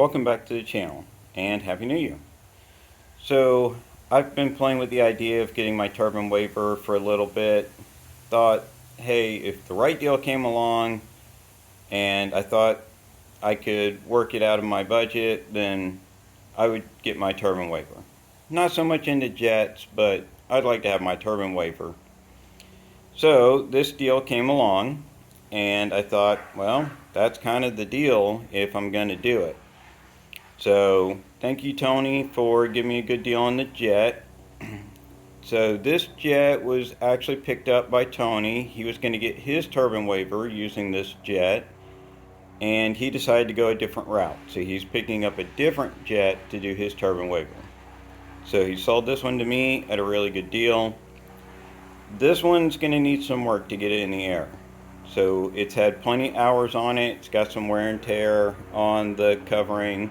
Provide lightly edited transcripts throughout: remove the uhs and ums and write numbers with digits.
Welcome back to the channel and Happy New Year. So I've been playing with the idea of getting my turbine waiver for a little bit. Thought, hey, if the right deal came along and I thought I could work it out of my budget, then I would get my turbine waiver. Not so much into jets, but I'd like to have my turbine waiver. So this deal came along and I thought, well, that's kind of the deal if I'm going to do it. So thank you, Tony, for giving me a good deal on the jet. So this jet was actually picked up by Tony. He was going to get his turbine waiver using this jet, and he decided to go a different route. So he's picking up a different jet to do his turbine waiver. So he sold this one to me at a really good deal. This one's going to need some work to get it in the air. So it's had plenty of hours on it. It's got some wear and tear on the covering.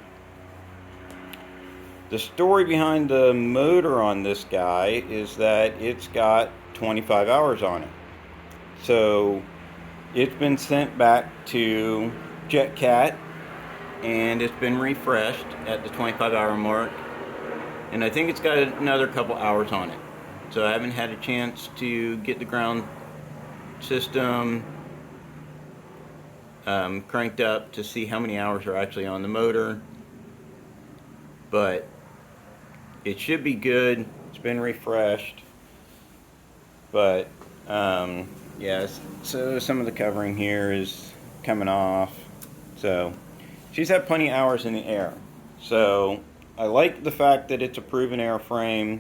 The story behind the motor on this guy is that it's got 25 hours on it. So it's been sent back to JetCat and it's been refreshed at the 25-hour mark. And I think it's got another couple hours on it. So I haven't had a chance to get the ground system cranked up to see how many hours are actually on the motor. But it should be good. It's been refreshed. But yes, so some of the covering here is coming off. So she's had plenty of hours in the air. So I like the fact that it's a proven airframe.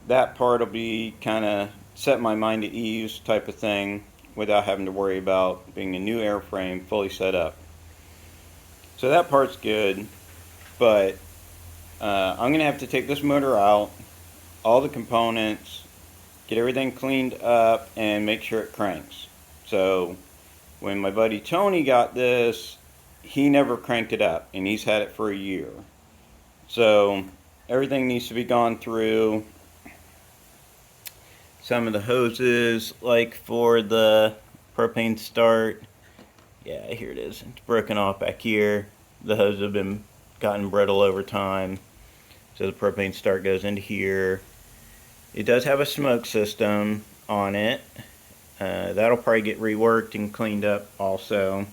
That part will be kind of set my mind at ease type of thing without having to worry about being a new airframe fully set up. So that part's good, but I'm going to have to take this motor out, all the components, get everything cleaned up, and make sure it cranks. So when my buddy Tony got this, he never cranked it up, and he's had it for a year. So everything needs to be gone through. Some of the hoses, like for the propane start, yeah, here it is. It's broken off back here. The hoses have gotten brittle over time. So the propane start goes into here. It does have a smoke system on it. That'll probably get reworked and cleaned up also.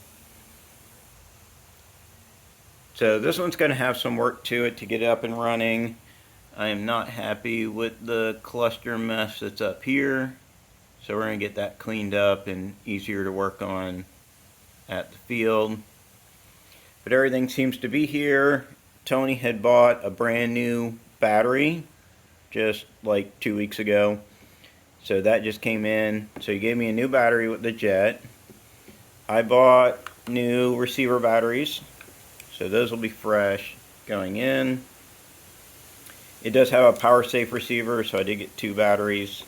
So this one's going to have some work to it to get it up and running. I am not happy with the cluster mess that's up here. So we're going to get that cleaned up and easier to work on at the field. But everything seems to be here. Tony had bought a brand new battery just like 2 weeks ago. So that just came in. So he gave me a new battery with the jet. I bought new receiver batteries. So those will be fresh going in. It does have a power safe receiver, so I did get 2 batteries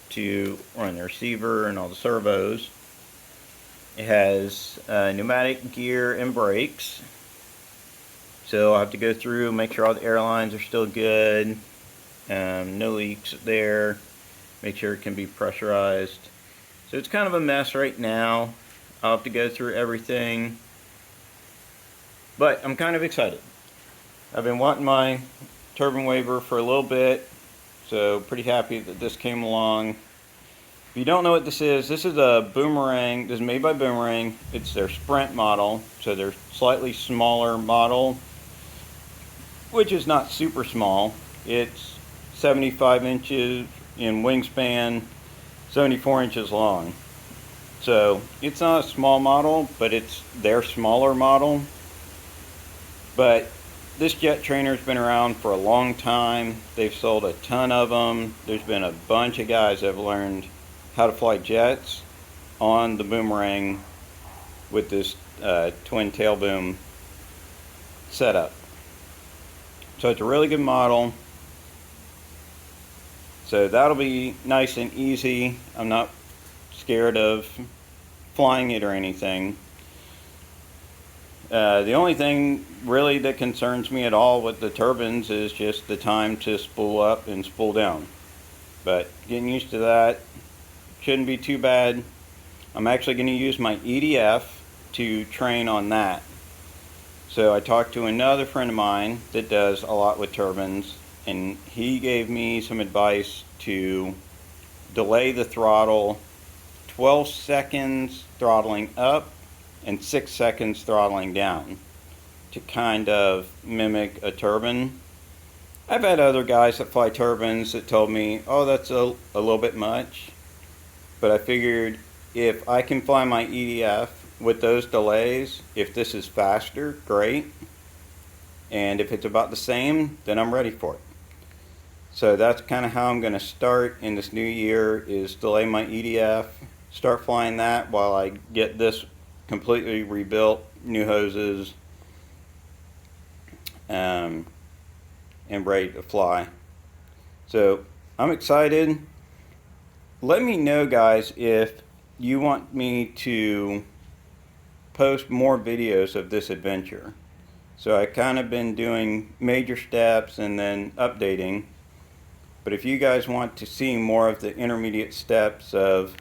to run the receiver and all the servos. It has pneumatic gear and brakes. So I'll have to go through, make sure all the airlines are still good. No leaks there. Make sure it can be pressurized. So it's kind of a mess right now. I'll have to go through everything. But I'm kind of excited. I've been wanting my turbine waiver for a little bit. So pretty happy that this came along. If you don't know what this is a Boomerang. This is made by Boomerang. It's their Sprint model. So their slightly smaller model, which is not super small. It's 75 inches in wingspan, 74 inches long. So it's not a small model, but it's their smaller model. But this jet trainer has been around for a long time. They've sold a ton of them. There's been a bunch of guys that have learned how to fly jets on the Boomerang with this twin tail boom setup. So it's a really good model. So that'll be nice and easy. I'm not scared of flying it or anything. The only thing really that concerns me at all with the turbines is just the time to spool up and spool down. But getting used to that shouldn't be too bad. I'm actually going to use my EDF to train on that. So I talked to another friend of mine that does a lot with turbines, and he gave me some advice to delay the throttle 12 seconds throttling up and 6 seconds throttling down to kind of mimic a turbine. I've had other guys that fly turbines that told me, oh, that's a little bit much. But I figured if I can fly my EDF with those delays, if this is faster, great. And if it's about the same, then I'm ready for it. So that's kind of how I'm going to start in this new year, is delay my EDF, start flying that while I get this completely rebuilt, new hoses, and ready to fly. So I'm excited. Let me know, guys, if you want me to post more videos of this adventure. So I kind of been doing major steps and then updating. But if you guys want to see more of the intermediate steps of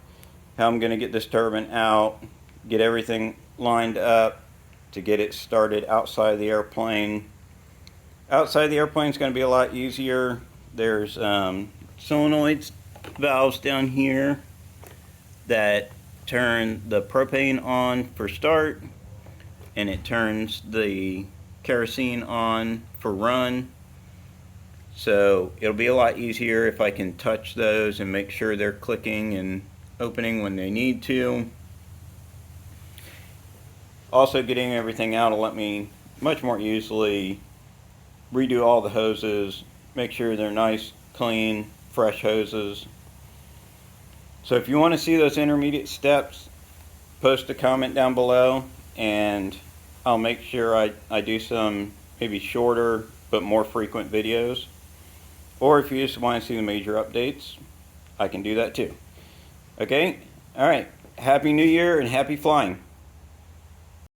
how I'm going to get this turbine out, get everything lined up to get it started outside the airplane. Outside the airplane is going to be a lot easier. There's solenoids, valves down here that turn the propane on for start, and it turns the kerosene on for run. So it'll be a lot easier if I can touch those and make sure they're clicking and opening when they need to. Also, getting everything out will let me much more easily redo all the hoses, make sure they're nice, clean, fresh hoses. So if you want to see those intermediate steps, post a comment down below and I'll make sure I do some maybe shorter but more frequent videos. Or if you just want to see the major updates, I can do that too. Okay? Alright. Happy New Year and happy flying.